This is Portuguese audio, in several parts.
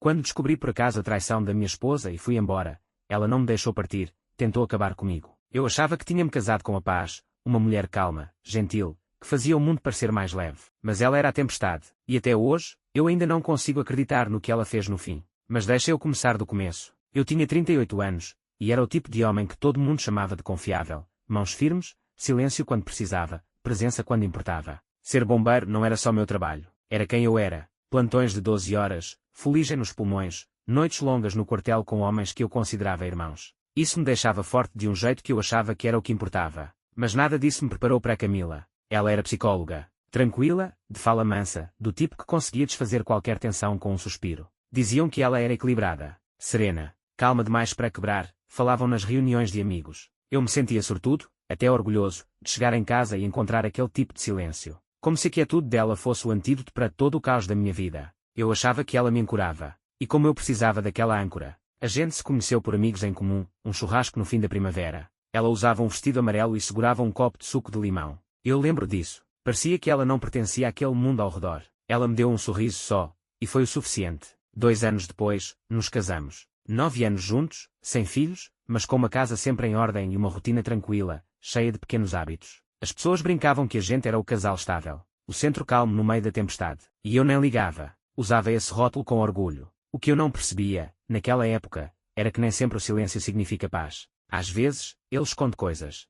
Quando descobri por acaso a traição da minha esposa e fui embora, ela não me deixou partir, tentou acabar comigo. Eu achava que tinha-me casado com a paz, uma mulher calma, gentil, que fazia o mundo parecer mais leve. Mas ela era a tempestade, e até hoje, eu ainda não consigo acreditar no que ela fez no fim. Mas deixa eu começar do começo. Eu tinha 38 anos, e era o tipo de homem que todo mundo chamava de confiável, mãos firmes, silêncio quando precisava, presença quando importava. Ser bombeiro não era só meu trabalho, era quem eu era. Plantões de 12 horas, fuligem nos pulmões, noites longas no quartel com homens que eu considerava irmãos. Isso me deixava forte de um jeito que eu achava que era o que importava. Mas nada disso me preparou para a Camila. Ela era psicóloga, tranquila, de fala mansa, do tipo que conseguia desfazer qualquer tensão com um suspiro. Diziam que ela era equilibrada, serena, calma demais para quebrar, falavam nas reuniões de amigos. Eu me sentia sortudo, até orgulhoso, de chegar em casa e encontrar aquele tipo de silêncio. Como se a quietude dela fosse o antídoto para todo o caos da minha vida. Eu achava que ela me ancorava. E como eu precisava daquela âncora. A gente se conheceu por amigos em comum, um churrasco no fim da primavera. Ela usava um vestido amarelo e segurava um copo de suco de limão. Eu lembro disso. Parecia que ela não pertencia àquele mundo ao redor. Ela me deu um sorriso só, e foi o suficiente. 2 anos depois, nos casamos. 9 anos juntos, sem filhos, mas com uma casa sempre em ordem e uma rotina tranquila, cheia de pequenos hábitos. As pessoas brincavam que a gente era o casal estável, o centro calmo no meio da tempestade. E eu nem ligava. Usava esse rótulo com orgulho. O que eu não percebia, naquela época, era que nem sempre o silêncio significa paz. Às vezes, ele esconde coisas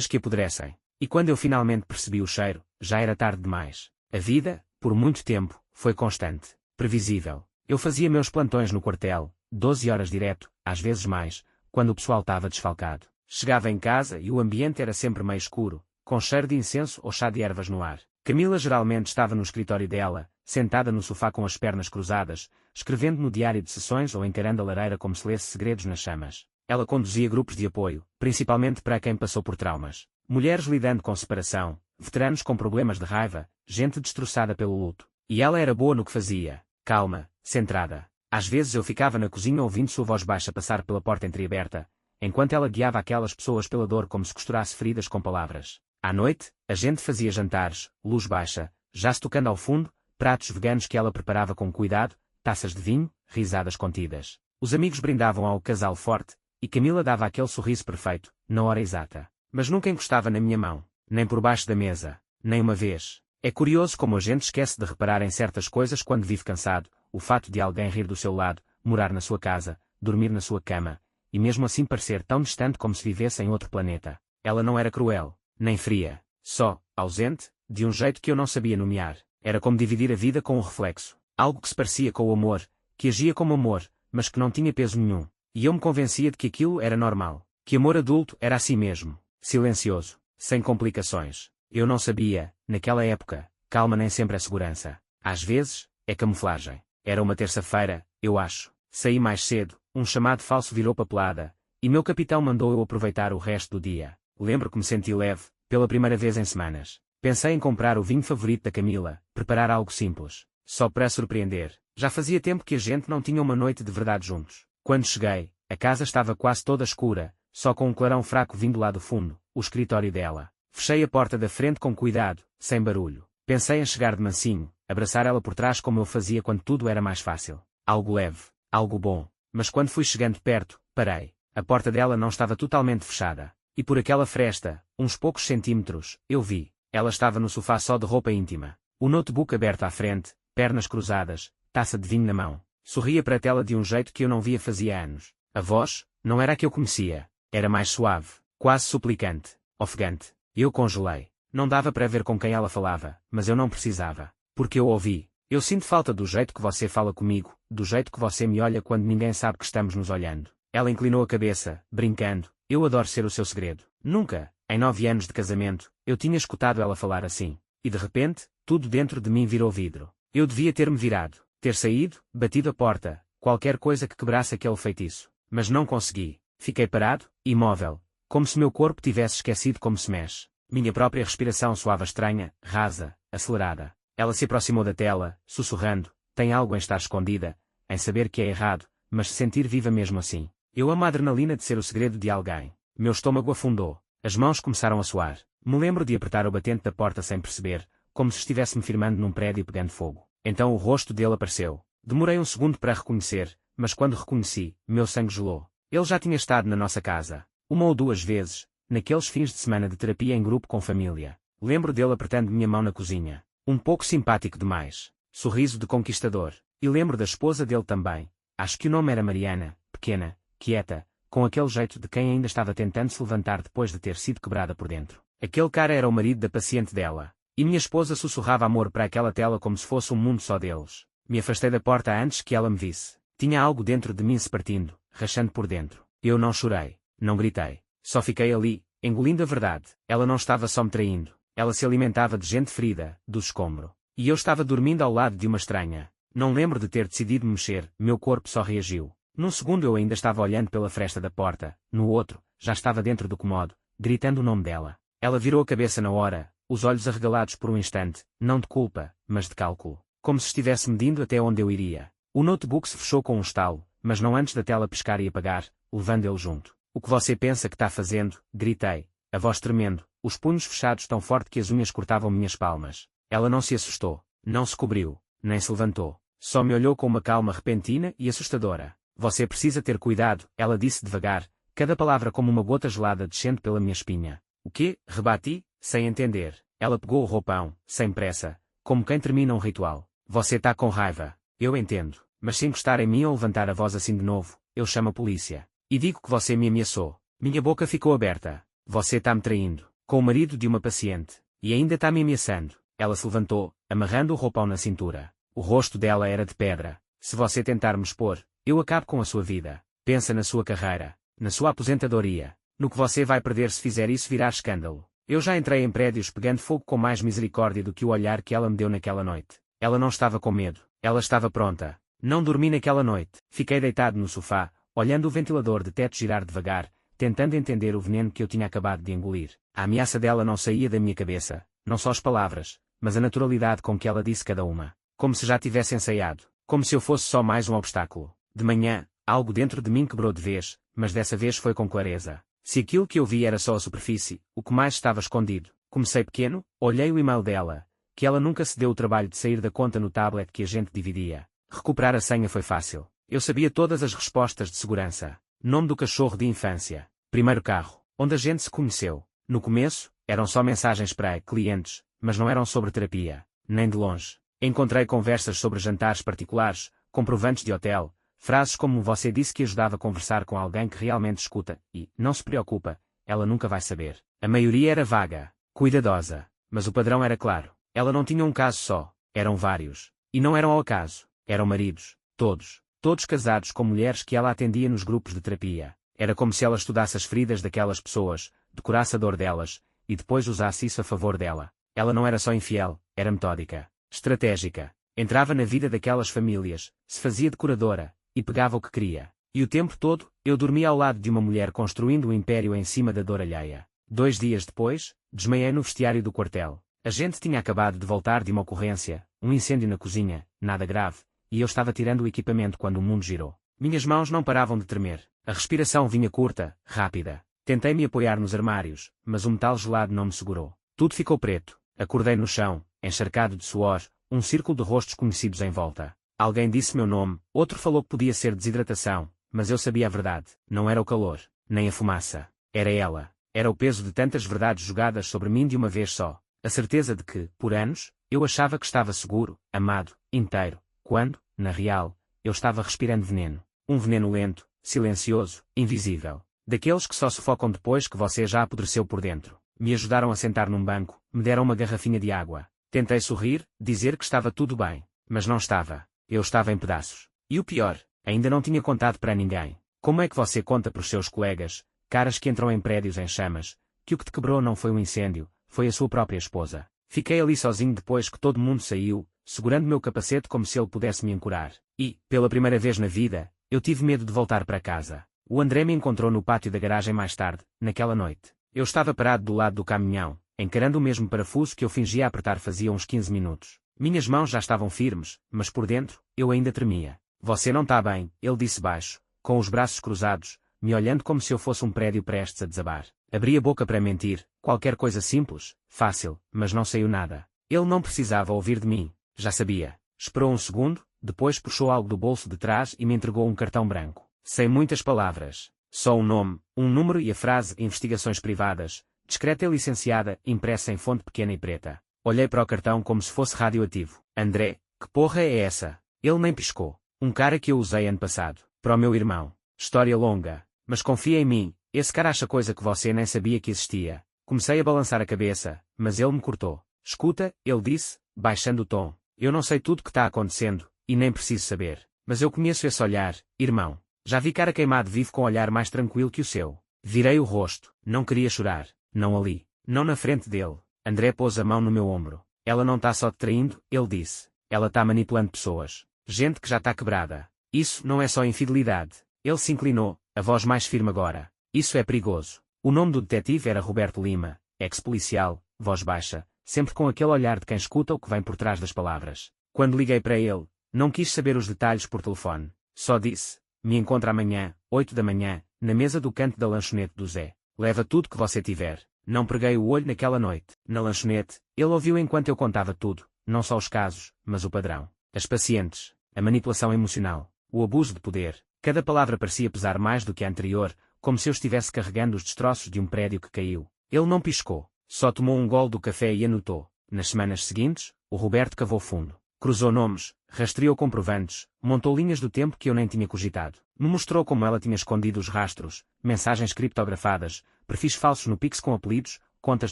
que apodrecem. E quando eu finalmente percebi o cheiro, já era tarde demais. A vida, por muito tempo, foi constante, previsível. Eu fazia meus plantões no quartel, 12 horas direto, às vezes mais, quando o pessoal estava desfalcado. Chegava em casa e o ambiente era sempre meio escuro, com cheiro de incenso ou chá de ervas no ar. Camila geralmente estava no escritório dela, sentada no sofá com as pernas cruzadas, escrevendo no diário de sessões ou encarando a lareira como se lesse segredos nas chamas. Ela conduzia grupos de apoio, principalmente para quem passou por traumas. Mulheres lidando com separação, veteranos com problemas de raiva, gente destroçada pelo luto. E ela era boa no que fazia, calma, centrada. Às vezes eu ficava na cozinha ouvindo sua voz baixa passar pela porta entreaberta, enquanto ela guiava aquelas pessoas pela dor como se costurasse feridas com palavras. À noite, a gente fazia jantares, luz baixa, já se tocando ao fundo, pratos veganos que ela preparava com cuidado, taças de vinho, risadas contidas. Os amigos brindavam ao casal forte, e Camila dava aquele sorriso perfeito, na hora exata. Mas nunca encostava na minha mão, nem por baixo da mesa, nem uma vez. É curioso como a gente esquece de reparar em certas coisas quando vive cansado, o fato de alguém rir do seu lado, morar na sua casa, dormir na sua cama, e mesmo assim parecer tão distante como se vivesse em outro planeta. Ela não era cruel, nem fria, só, ausente, de um jeito que eu não sabia nomear. Era como dividir a vida com um reflexo, algo que se parecia com o amor, que agia como amor, mas que não tinha peso nenhum. E eu me convencia de que aquilo era normal, que amor adulto era assim mesmo, silencioso, sem complicações. Eu não sabia, naquela época, calma nem sempre é segurança. Às vezes, é camuflagem. Era uma terça-feira, eu acho. Saí mais cedo, um chamado falso virou papelada, e meu capitão mandou eu aproveitar o resto do dia. Lembro que me senti leve, pela primeira vez em semanas. Pensei em comprar o vinho favorito da Camila, preparar algo simples, só para surpreender. Já fazia tempo que a gente não tinha uma noite de verdade juntos. Quando cheguei, a casa estava quase toda escura, só com um clarão fraco vindo lá do fundo, o escritório dela. Fechei a porta da frente com cuidado, sem barulho. Pensei em chegar de mansinho, abraçar ela por trás como eu fazia quando tudo era mais fácil. Algo leve, algo bom. Mas quando fui chegando perto, parei. A porta dela não estava totalmente fechada. E por aquela fresta, uns poucos centímetros, eu vi. Ela estava no sofá só de roupa íntima. O notebook aberto à frente, pernas cruzadas, taça de vinho na mão. Sorria para a tela de um jeito que eu não via fazia anos. A voz, não era a que eu conhecia. Era mais suave, quase suplicante, ofegante. Eu congelei. Não dava para ver com quem ela falava, mas eu não precisava. Porque eu ouvi. Eu sinto falta do jeito que você fala comigo, do jeito que você me olha quando ninguém sabe que estamos nos olhando. Ela inclinou a cabeça, brincando. Eu adoro ser o seu segredo. Nunca, em 9 anos de casamento, eu tinha escutado ela falar assim. E de repente, tudo dentro de mim virou vidro. Eu devia ter-me virado, ter saído, batido a porta, qualquer coisa que quebrasse aquele feitiço. Mas não consegui. Fiquei parado, imóvel, como se meu corpo tivesse esquecido como se mexe. Minha própria respiração soava estranha, rasa, acelerada. Ela se aproximou da tela, sussurrando, tem algo em estar escondida, em saber que é errado, mas se sentir viva mesmo assim. Eu amo a adrenalina de ser o segredo de alguém. Meu estômago afundou. As mãos começaram a suar. Me lembro de apertar o batente da porta sem perceber, como se estivesse me firmando num prédio pegando fogo. Então o rosto dele apareceu. Demorei um segundo para reconhecer, mas quando reconheci, meu sangue gelou. Ele já tinha estado na nossa casa, uma ou duas vezes, naqueles fins de semana de terapia em grupo com família. Lembro dele apertando minha mão na cozinha. Um pouco simpático demais. Sorriso de conquistador. E lembro da esposa dele também. Acho que o nome era Mariana, pequena, quieta, com aquele jeito de quem ainda estava tentando se levantar depois de ter sido quebrada por dentro. Aquele cara era o marido da paciente dela. E minha esposa sussurrava amor para aquela tela como se fosse um mundo só deles. Me afastei da porta antes que ela me visse. Tinha algo dentro de mim se partindo, rachando por dentro. Eu não chorei, não gritei. Só fiquei ali, engolindo a verdade. Ela não estava só me traindo. Ela se alimentava de gente ferida, do escombro. E eu estava dormindo ao lado de uma estranha. Não lembro de ter decidido mexer, meu corpo só reagiu. Num segundo eu ainda estava olhando pela fresta da porta, no outro, já estava dentro do cômodo, gritando o nome dela. Ela virou a cabeça na hora, os olhos arregalados por um instante, não de culpa, mas de cálculo. Como se estivesse medindo até onde eu iria. O notebook se fechou com um estalo, mas não antes da tela piscar e apagar, levando ele junto. O que você pensa que está fazendo? Gritei, a voz tremendo, os punhos fechados tão forte que as unhas cortavam minhas palmas. Ela não se assustou, não se cobriu, nem se levantou. Só me olhou com uma calma repentina e assustadora. Você precisa ter cuidado, ela disse devagar, cada palavra como uma gota gelada descendo pela minha espinha. O quê? Rebati, sem entender. Ela pegou o roupão, sem pressa, como quem termina um ritual. Você tá com raiva. Eu entendo, mas se encostar em mim ou levantar a voz assim de novo, eu chamo a polícia. E digo que você me ameaçou. Minha boca ficou aberta. Você tá me traindo. Com o marido de uma paciente. E ainda tá me ameaçando. Ela se levantou, amarrando o roupão na cintura. O rosto dela era de pedra. Se você tentar me expor, eu acabo com a sua vida. Pensa na sua carreira, na sua aposentadoria, no que você vai perder se fizer isso virar escândalo. Eu já entrei em prédios pegando fogo com mais misericórdia do que o olhar que ela me deu naquela noite. Ela não estava com medo, ela estava pronta. Não dormi naquela noite. Fiquei deitado no sofá, olhando o ventilador de teto girar devagar, tentando entender o veneno que eu tinha acabado de engolir. A ameaça dela não saía da minha cabeça, não só as palavras, mas a naturalidade com que ela disse cada uma. Como se já tivesse ensaiado, como se eu fosse só mais um obstáculo. De manhã, algo dentro de mim quebrou de vez, mas dessa vez foi com clareza. Se aquilo que eu vi era só a superfície, o que mais estava escondido. Comecei pequeno, olhei o e-mail dela, que ela nunca se deu o trabalho de sair da conta no tablet que a gente dividia. Recuperar a senha foi fácil. Eu sabia todas as respostas de segurança. Nome do cachorro de infância. Primeiro carro. Onde a gente se conheceu. No começo, eram só mensagens para clientes, mas não eram sobre terapia. Nem de longe. Encontrei conversas sobre jantares particulares, comprovantes de hotel, frases como você disse que ajudava a conversar com alguém que realmente escuta, e, não se preocupa, ela nunca vai saber. A maioria era vaga, cuidadosa, mas o padrão era claro. Ela não tinha um caso só, eram vários. E não eram ao acaso, eram maridos, todos casados com mulheres que ela atendia nos grupos de terapia. Era como se ela estudasse as feridas daquelas pessoas, decorasse a dor delas, e depois usasse isso a favor dela. Ela não era só infiel, era metódica, estratégica. Entrava na vida daquelas famílias, se fazia decoradora, e pegava o que queria. E o tempo todo, eu dormia ao lado de uma mulher construindo um império em cima da dor alheia. 2 dias depois, desmaiei no vestiário do quartel. A gente tinha acabado de voltar de uma ocorrência, um incêndio na cozinha, nada grave, e eu estava tirando o equipamento quando o mundo girou. Minhas mãos não paravam de tremer. A respiração vinha curta, rápida. Tentei me apoiar nos armários, mas o metal gelado não me segurou. Tudo ficou preto. Acordei no chão, encharcado de suor, um círculo de rostos conhecidos em volta. Alguém disse meu nome, outro falou que podia ser desidratação, mas eu sabia a verdade. Não era o calor, nem a fumaça. Era ela. Era o peso de tantas verdades jogadas sobre mim de uma vez só. A certeza de que, por anos, eu achava que estava seguro, amado, inteiro, quando, na real, eu estava respirando veneno. Um veneno lento, silencioso, invisível. Daqueles que só sufocam depois que você já apodreceu por dentro. Me ajudaram a sentar num banco, me deram uma garrafinha de água. Tentei sorrir, dizer que estava tudo bem, mas não estava. Eu estava em pedaços. E o pior, ainda não tinha contado para ninguém. Como é que você conta para os seus colegas, caras que entram em prédios em chamas, que o que te quebrou não foi um incêndio, foi a sua própria esposa? Fiquei ali sozinho depois que todo mundo saiu, segurando meu capacete como se ele pudesse me ancorar. E, pela primeira vez na vida, eu tive medo de voltar para casa. O André me encontrou no pátio da garagem mais tarde, naquela noite. Eu estava parado do lado do caminhão, encarando o mesmo parafuso que eu fingia apertar fazia uns 15 minutos. Minhas mãos já estavam firmes, mas por dentro, eu ainda tremia. Você não está bem, ele disse baixo, com os braços cruzados, me olhando como se eu fosse um prédio prestes a desabar. Abri a boca para mentir, qualquer coisa simples, fácil, mas não saiu nada. Ele não precisava ouvir de mim, já sabia. Esperou um segundo, depois puxou algo do bolso de trás e me entregou um cartão branco. Sem muitas palavras. Só um nome, um número e a frase Investigações Privadas, discreta e licenciada, impressa em fonte pequena e preta. Olhei para o cartão como se fosse radioativo. André, que porra é essa? Ele nem piscou. Um cara que eu usei ano passado. Para o meu irmão. História longa. Mas confia em mim, esse cara acha coisa que você nem sabia que existia. Comecei a balançar a cabeça, mas ele me cortou. Escuta, ele disse, baixando o tom. Eu não sei tudo o que está acontecendo, e nem preciso saber. Mas eu conheço esse olhar, irmão. Já vi cara queimado vivo com um olhar mais tranquilo que o seu. Virei o rosto. Não queria chorar. Não ali. Não na frente dele. André pôs a mão no meu ombro. Ela não está só te traindo, ele disse. Ela está manipulando pessoas. Gente que já está quebrada. Isso não é só infidelidade. Ele se inclinou, a voz mais firme agora. Isso é perigoso. O nome do detetive era Roberto Lima, ex-policial, voz baixa, sempre com aquele olhar de quem escuta o que vem por trás das palavras. Quando liguei para ele, não quis saber os detalhes por telefone. Só disse, me encontra amanhã, 8 da manhã, na mesa do canto da lanchonete do Zé. Leva tudo que você tiver. Não preguei o olho naquela noite. Na lanchonete, ele ouviu enquanto eu contava tudo, não só os casos, mas o padrão. As pacientes, a manipulação emocional, o abuso de poder. Cada palavra parecia pesar mais do que a anterior, como se eu estivesse carregando os destroços de um prédio que caiu. Ele não piscou, só tomou um gole do café e anotou. Nas semanas seguintes, o Roberto cavou fundo. Cruzou nomes, rastreou comprovantes, montou linhas do tempo que eu nem tinha cogitado. Me mostrou como ela tinha escondido os rastros, mensagens criptografadas, perfis falsos no Pix com apelidos, contas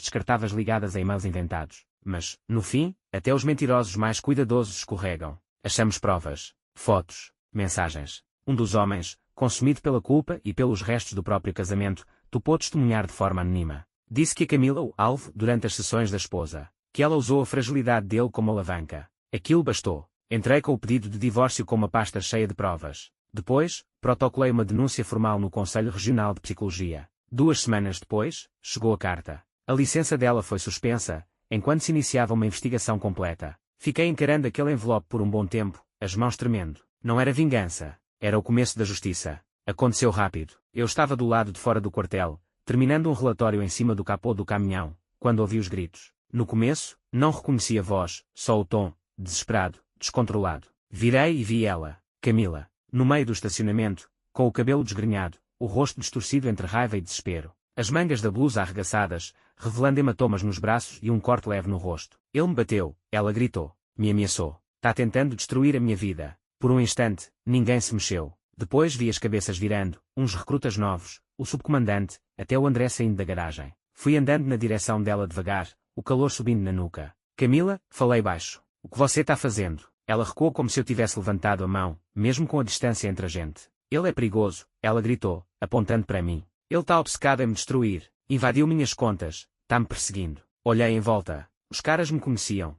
descartáveis ligadas a e-mails inventados. Mas, no fim, até os mentirosos mais cuidadosos escorregam. Achamos provas, fotos, mensagens. Um dos homens, consumido pela culpa e pelos restos do próprio casamento, topou testemunhar de forma anônima. Disse que a Camila o alvo durante as sessões da esposa, que ela usou a fragilidade dele como alavanca. Aquilo bastou. Entrei com o pedido de divórcio com uma pasta cheia de provas. Depois, protocolei uma denúncia formal no Conselho Regional de Psicologia. 2 semanas depois, chegou a carta. A licença dela foi suspensa, enquanto se iniciava uma investigação completa. Fiquei encarando aquele envelope por um bom tempo, as mãos tremendo. Não era vingança. Era o começo da justiça. Aconteceu rápido. Eu estava do lado de fora do quartel, terminando um relatório em cima do capô do caminhão, quando ouvi os gritos. No começo, não reconheci a voz, só o tom, desesperado, descontrolado. Virei e vi ela, Camila, no meio do estacionamento, com o cabelo desgrenhado, o rosto distorcido entre raiva e desespero. As mangas da blusa arregaçadas, revelando hematomas nos braços e um corte leve no rosto. Ele me bateu, ela gritou, me ameaçou. Está tentando destruir a minha vida. Por um instante, ninguém se mexeu. Depois vi as cabeças virando, uns recrutas novos, o subcomandante, até o André saindo da garagem. Fui andando na direção dela devagar, o calor subindo na nuca. Camila, falei baixo. O que você está fazendo? Ela recuou como se eu tivesse levantado a mão, mesmo com a distância entre a gente. Ele é perigoso, ela gritou, apontando para mim. Ele está obcecado em me destruir. Invadiu minhas contas, está-me perseguindo. Olhei em volta. Os caras me conheciam,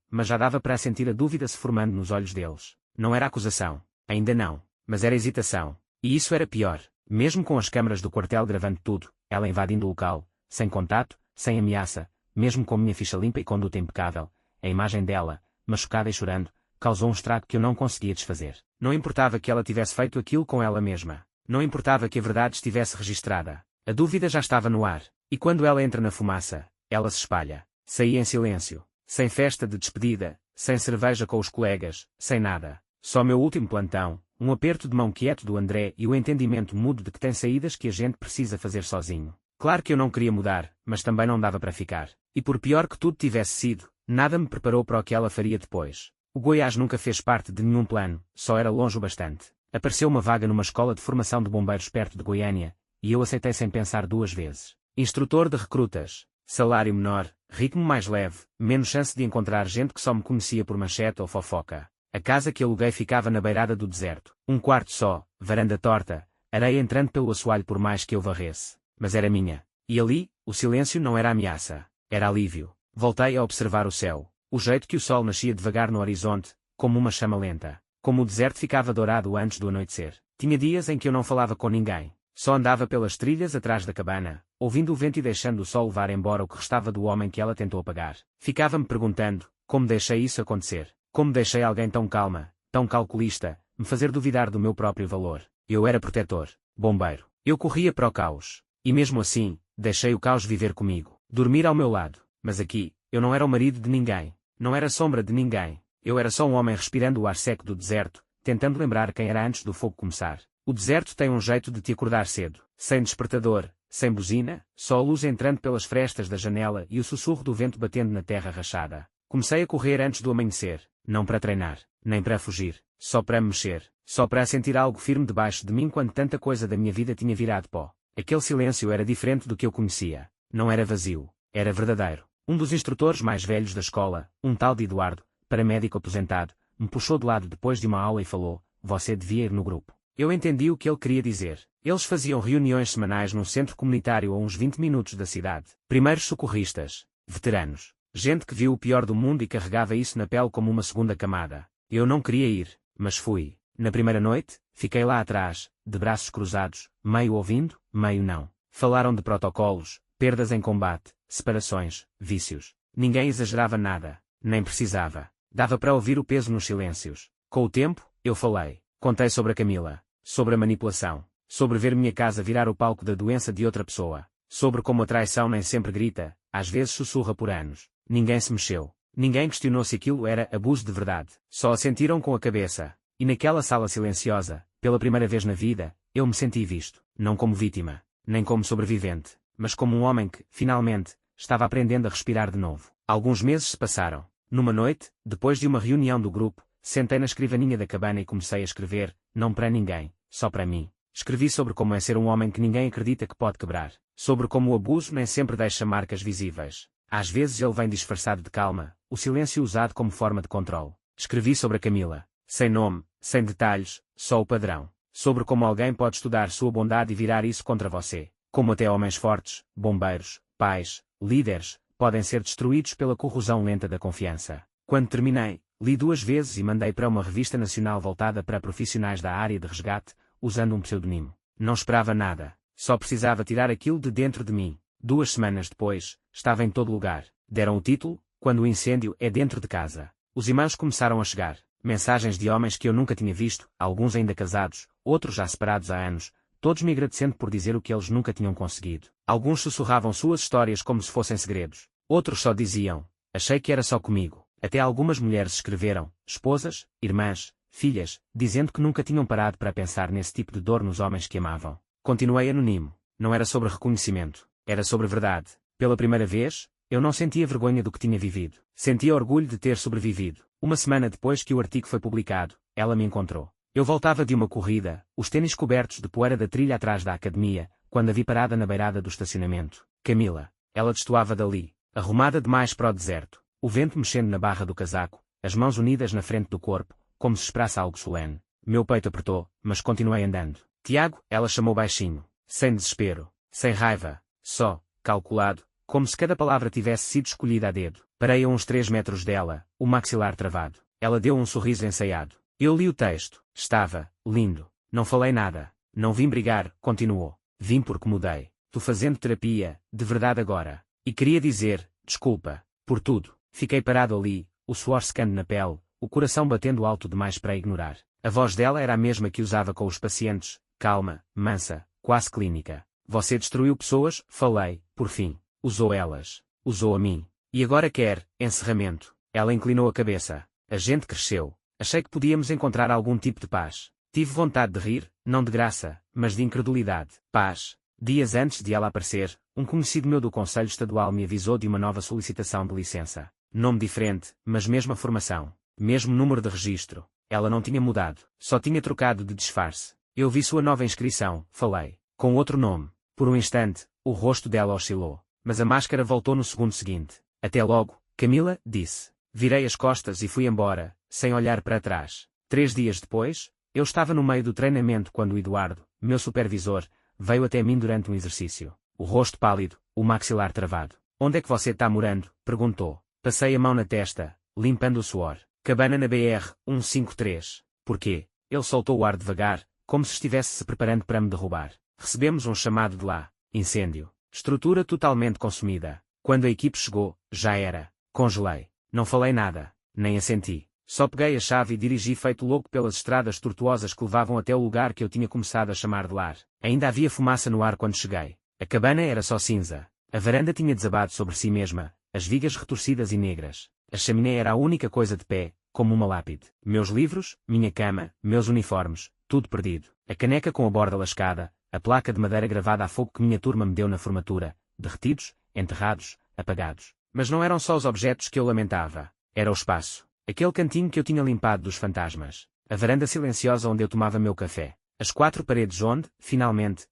mas já dava para sentir a dúvida se formando nos olhos deles. Não era acusação. Ainda não. Mas era hesitação. E isso era pior. Mesmo com as câmaras do quartel gravando tudo, ela invadindo o local, sem contato, sem ameaça, mesmo com minha ficha limpa e conduta impecável, a imagem dela, machucada e chorando, causou um estrago que eu não conseguia desfazer. Não importava que ela tivesse feito aquilo com ela mesma. Não importava que a verdade estivesse registrada. A dúvida já estava no ar. E quando ela entra na fumaça, ela se espalha. Saí em silêncio. Sem festa de despedida, sem cerveja com os colegas, sem nada. Só meu último plantão, um aperto de mão quieto do André e o entendimento mudo de que tem saídas que a gente precisa fazer sozinho. Claro que eu não queria mudar, mas também não dava para ficar. E por pior que tudo tivesse sido, nada me preparou para o que ela faria depois. O Goiás nunca fez parte de nenhum plano, só era longe o bastante. Apareceu uma vaga numa escola de formação de bombeiros perto de Goiânia, e eu aceitei sem pensar 2 vezes. Instrutor de recrutas. Salário menor, ritmo mais leve, menos chance de encontrar gente que só me conhecia por manchete ou fofoca. A casa que aluguei ficava na beirada do deserto. Um quarto só, varanda torta, areia entrando pelo assoalho por mais que eu varresse. Mas era minha. E ali, o silêncio não era ameaça. Era alívio. Voltei a observar o céu. O jeito que o sol nascia devagar no horizonte, como uma chama lenta. Como o deserto ficava dourado antes do anoitecer. Tinha dias em que eu não falava com ninguém. Só andava pelas trilhas atrás da cabana, ouvindo o vento e deixando o sol levar embora o que restava do homem que ela tentou apagar. Ficava-me perguntando, como deixei isso acontecer? Como deixei alguém tão calma, tão calculista, me fazer duvidar do meu próprio valor? Eu era protetor, bombeiro. Eu corria para o caos. E mesmo assim, deixei o caos viver comigo, dormir ao meu lado. Mas aqui, eu não era o marido de ninguém. Não era sombra de ninguém. Eu era só um homem respirando o ar seco do deserto, tentando lembrar quem era antes do fogo começar. O deserto tem um jeito de te acordar cedo, sem despertador, sem buzina, só a luz entrando pelas frestas da janela e o sussurro do vento batendo na terra rachada. Comecei a correr antes do amanhecer, não para treinar, nem para fugir, só para me mexer, só para sentir algo firme debaixo de mim quando tanta coisa da minha vida tinha virado pó. Aquele silêncio era diferente do que eu conhecia, não era vazio, era verdadeiro. Um dos instrutores mais velhos da escola, um tal de Eduardo, paramédico aposentado, me puxou de lado depois de uma aula e falou: "Você devia ir no grupo." Eu entendi o que ele queria dizer. Eles faziam reuniões semanais num centro comunitário a uns 20 minutos da cidade. Primeiros socorristas, veteranos, gente que viu o pior do mundo e carregava isso na pele como uma segunda camada. Eu não queria ir, mas fui. Na primeira noite, fiquei lá atrás, de braços cruzados, meio ouvindo, meio não. Falaram de protocolos, perdas em combate, separações, vícios. Ninguém exagerava nada, nem precisava. Dava para ouvir o peso nos silêncios. Com o tempo, eu falei. Contei sobre a Camila, sobre a manipulação, sobre ver minha casa virar o palco da doença de outra pessoa, sobre como a traição nem sempre grita, às vezes sussurra por anos. Ninguém se mexeu. Ninguém questionou se aquilo era abuso de verdade. Só a sentiram com a cabeça. E naquela sala silenciosa, pela primeira vez na vida, eu me senti visto, não como vítima, nem como sobrevivente, mas como um homem que, finalmente, estava aprendendo a respirar de novo. Alguns meses se passaram. Numa noite, depois de uma reunião do grupo, sentei na escrivaninha da cabana e comecei a escrever, não para ninguém, só para mim. Escrevi sobre como é ser um homem que ninguém acredita que pode quebrar, sobre como o abuso nem sempre deixa marcas visíveis. Às vezes ele vem disfarçado de calma, o silêncio usado como forma de controle. Escrevi sobre a Camila, sem nome, sem detalhes, só o padrão. Sobre como alguém pode estudar sua bondade e virar isso contra você. Como até homens fortes, bombeiros, pais, líderes, podem ser destruídos pela corrosão lenta da confiança. Quando terminei, li 2 vezes e mandei para uma revista nacional voltada para profissionais da área de resgate, usando um pseudonimo. Não esperava nada, só precisava tirar aquilo de dentro de mim. 2 semanas depois, estava em todo lugar. Deram o título, Quando o incêndio é dentro de casa. Os e-mails começaram a chegar. Mensagens de homens que eu nunca tinha visto, alguns ainda casados, outros já separados há anos, todos me agradecendo por dizer o que eles nunca tinham conseguido. Alguns sussurravam suas histórias como se fossem segredos. Outros só diziam: "Achei que era só comigo." Até algumas mulheres escreveram, esposas, irmãs, filhas, dizendo que nunca tinham parado para pensar nesse tipo de dor nos homens que amavam. Continuei anonimo. Não era sobre reconhecimento. Era sobre verdade. Pela primeira vez, eu não sentia vergonha do que tinha vivido. Sentia orgulho de ter sobrevivido. Uma semana depois que o artigo foi publicado, ela me encontrou. Eu voltava de uma corrida, os tênis cobertos de poeira da trilha atrás da academia, quando a vi parada na beirada do estacionamento. Camila. Ela destoava dali, arrumada demais para o deserto. O vento mexendo na barra do casaco, as mãos unidas na frente do corpo, como se esperasse algo solene. Meu peito apertou, mas continuei andando. "Tiago", ela chamou baixinho, sem desespero, sem raiva, só, calculado, como se cada palavra tivesse sido escolhida a dedo. Parei a uns 3 metros dela, o maxilar travado. Ela deu um sorriso ensaiado. Eu li o texto. Estava lindo. Não falei nada. Não vim brigar, continuou. Vim porque mudei. Tô fazendo terapia, de verdade agora. E queria dizer, desculpa, por tudo. Fiquei parado ali, o suor secando na pele, o coração batendo alto demais para ignorar. A voz dela era a mesma que usava com os pacientes, calma, mansa, quase clínica. "Você destruiu pessoas", falei, por fim. "Usou elas. Usou a mim. E agora quer encerramento." Ela inclinou a cabeça. A gente cresceu. Achei que podíamos encontrar algum tipo de paz. Tive vontade de rir, não de graça, mas de incredulidade. Paz. Dias antes de ela aparecer, um conhecido meu do Conselho Estadual me avisou de uma nova solicitação de licença. Nome diferente, mas mesma formação. Mesmo número de registro. Ela não tinha mudado. Só tinha trocado de disfarce. Eu vi sua nova inscrição, falei. Com outro nome. Por um instante, o rosto dela oscilou. Mas a máscara voltou no segundo seguinte. "Até logo, Camila", disse. Virei as costas e fui embora, sem olhar para trás. 3 dias depois, eu estava no meio do treinamento quando o Eduardo, meu supervisor, veio até mim durante um exercício. O rosto pálido, o maxilar travado. "Onde é que você está morando?", perguntou. Passei a mão na testa, limpando o suor. "Cabana na BR 153. Porquê?" Ele soltou o ar devagar, como se estivesse se preparando para me derrubar. "Recebemos um chamado de lá. Incêndio. Estrutura totalmente consumida. Quando a equipe chegou, já era." Congelei. Não falei nada, nem assenti. Só peguei a chave e dirigi feito louco pelas estradas tortuosas que levavam até o lugar que eu tinha começado a chamar de lar. Ainda havia fumaça no ar quando cheguei. A cabana era só cinza. A varanda tinha desabado sobre si mesma, as vigas retorcidas e negras. A chaminé era a única coisa de pé, como uma lápide. Meus livros, minha cama, meus uniformes, tudo perdido. A caneca com a borda lascada, a placa de madeira gravada a fogo que minha turma me deu na formatura, derretidos, enterrados, apagados. Mas não eram só os objetos que eu lamentava. Era o espaço. Aquele cantinho que eu tinha limpado dos fantasmas. A varanda silenciosa onde eu tomava meu café. As 4 paredes onde, finalmente,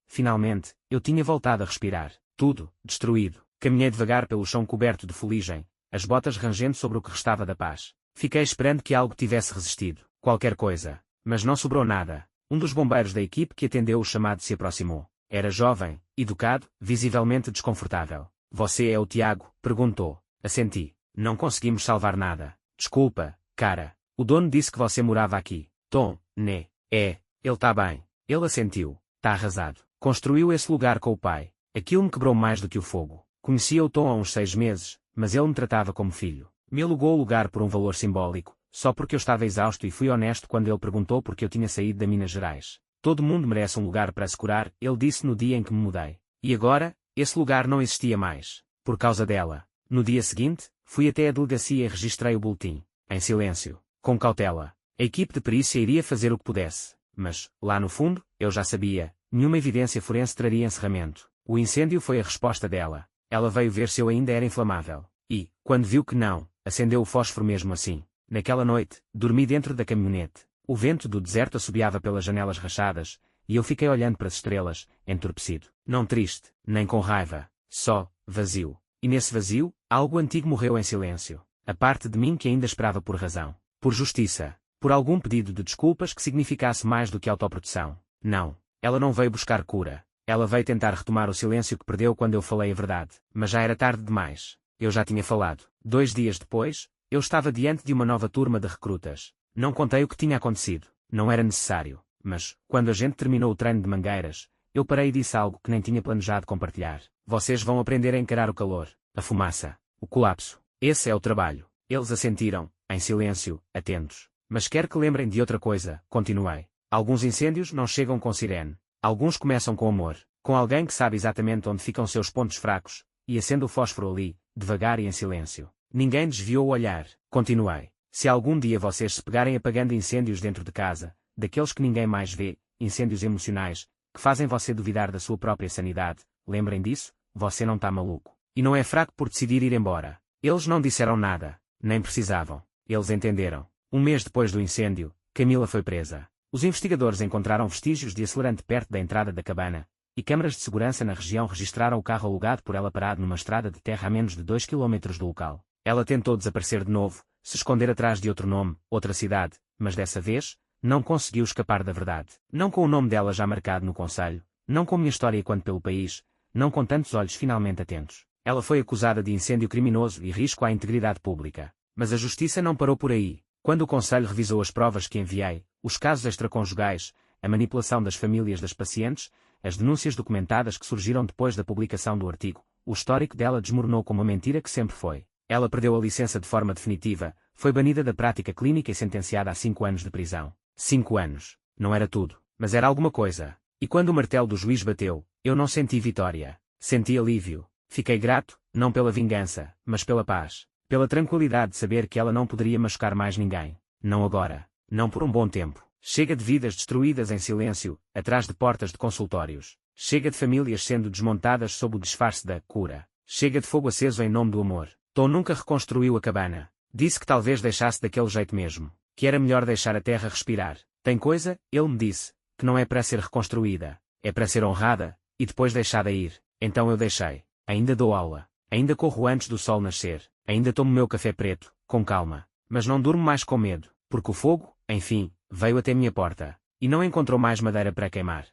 eu tinha voltado a respirar. Tudo, destruído. Caminhei devagar pelo chão coberto de fuligem, as botas rangendo sobre o que restava da paz. Fiquei esperando que algo tivesse resistido. Qualquer coisa. Mas não sobrou nada. Um dos bombeiros da equipe que atendeu o chamado se aproximou. Era jovem, educado, visivelmente desconfortável. Você é o Tiago? Perguntou. Assenti. Não conseguimos salvar nada. Desculpa, cara. O dono disse que você morava aqui. Tom, né? É. Ele tá bem. Ele assentiu. Tá arrasado. Construiu esse lugar com o pai. Aquilo me quebrou mais do que o fogo. Conhecia o Tom há uns 6 meses, mas ele me tratava como filho. Me alugou o lugar por um valor simbólico, só porque eu estava exausto e fui honesto quando ele perguntou por que eu tinha saído da Minas Gerais. Todo mundo merece um lugar para se curar, ele disse no dia em que me mudei. E agora, esse lugar não existia mais. Por causa dela. No dia seguinte, fui até a delegacia e registrei o boletim. Em silêncio. Com cautela. A equipe de perícia iria fazer o que pudesse. Mas, lá no fundo, eu já sabia, nenhuma evidência forense traria encerramento. O incêndio foi a resposta dela. Ela veio ver se eu ainda era inflamável. E, quando viu que não, acendeu o fósforo mesmo assim. Naquela noite, dormi dentro da caminhonete. O vento do deserto assobiava pelas janelas rachadas, e eu fiquei olhando para as estrelas, entorpecido. Não triste, nem com raiva. Só, vazio. E nesse vazio, algo antigo morreu em silêncio. A parte de mim que ainda esperava por razão. Por justiça. Por algum pedido de desculpas que significasse mais do que autoproteção. Não. Ela não veio buscar cura. Ela veio tentar retomar o silêncio que perdeu quando eu falei a verdade. Mas já era tarde demais. Eu já tinha falado. 2 dias depois, eu estava diante de uma nova turma de recrutas. Não contei o que tinha acontecido. Não era necessário. Mas, quando a gente terminou o treino de Mangueiras, eu parei e disse algo que nem tinha planejado compartilhar. Vocês vão aprender a encarar o calor, a fumaça, o colapso. Esse é o trabalho. Eles assentiram, em silêncio, atentos. Mas quero que lembrem de outra coisa, continuei. Alguns incêndios não chegam com sirene. Alguns começam com amor. Com alguém que sabe exatamente onde ficam seus pontos fracos, e acende o fósforo ali, devagar e em silêncio. Ninguém desviou o olhar. Continuei. Se algum dia vocês se pegarem apagando incêndios dentro de casa, daqueles que ninguém mais vê, incêndios emocionais, que fazem você duvidar da sua própria sanidade, lembrem disso, você não tá maluco. E não é fraco por decidir ir embora. Eles não disseram nada. Nem precisavam. Eles entenderam. 1 mês depois do incêndio, Camila foi presa. Os investigadores encontraram vestígios de acelerante perto da entrada da cabana, e câmaras de segurança na região registraram o carro alugado por ela parado numa estrada de terra a menos de 2 km do local. Ela tentou desaparecer de novo, se esconder atrás de outro nome, outra cidade, mas dessa vez, não conseguiu escapar da verdade. Não com o nome dela já marcado no concelho, não com minha história quanto pelo país, não com tantos olhos finalmente atentos. Ela foi acusada de incêndio criminoso e risco à integridade pública. Mas a justiça não parou por aí. Quando o concelho revisou as provas que enviei, os casos extraconjugais, a manipulação das famílias das pacientes, as denúncias documentadas que surgiram depois da publicação do artigo, o histórico dela desmoronou como a mentira que sempre foi. Ela perdeu a licença de forma definitiva, foi banida da prática clínica e sentenciada a 5 anos de prisão. 5 anos. Não era tudo, mas era alguma coisa. E quando o martelo do juiz bateu, eu não senti vitória. Senti alívio. Fiquei grato, não pela vingança, mas pela paz. Pela tranquilidade de saber que ela não poderia machucar mais ninguém. Não agora. Não por um bom tempo. Chega de vidas destruídas em silêncio, atrás de portas de consultórios. Chega de famílias sendo desmontadas sob o disfarce da cura. Chega de fogo aceso em nome do amor. Tom nunca reconstruiu a cabana. Disse que talvez deixasse daquele jeito mesmo. Que era melhor deixar a terra respirar. Tem coisa, ele me disse, que não é para ser reconstruída. É para ser honrada, e depois deixada ir. Então eu deixei. Ainda dou aula. Ainda corro antes do sol nascer. Ainda tomo meu café preto, com calma. Mas não durmo mais com medo, porque o fogo, enfim, veio até minha porta. E não encontrou mais madeira para queimar.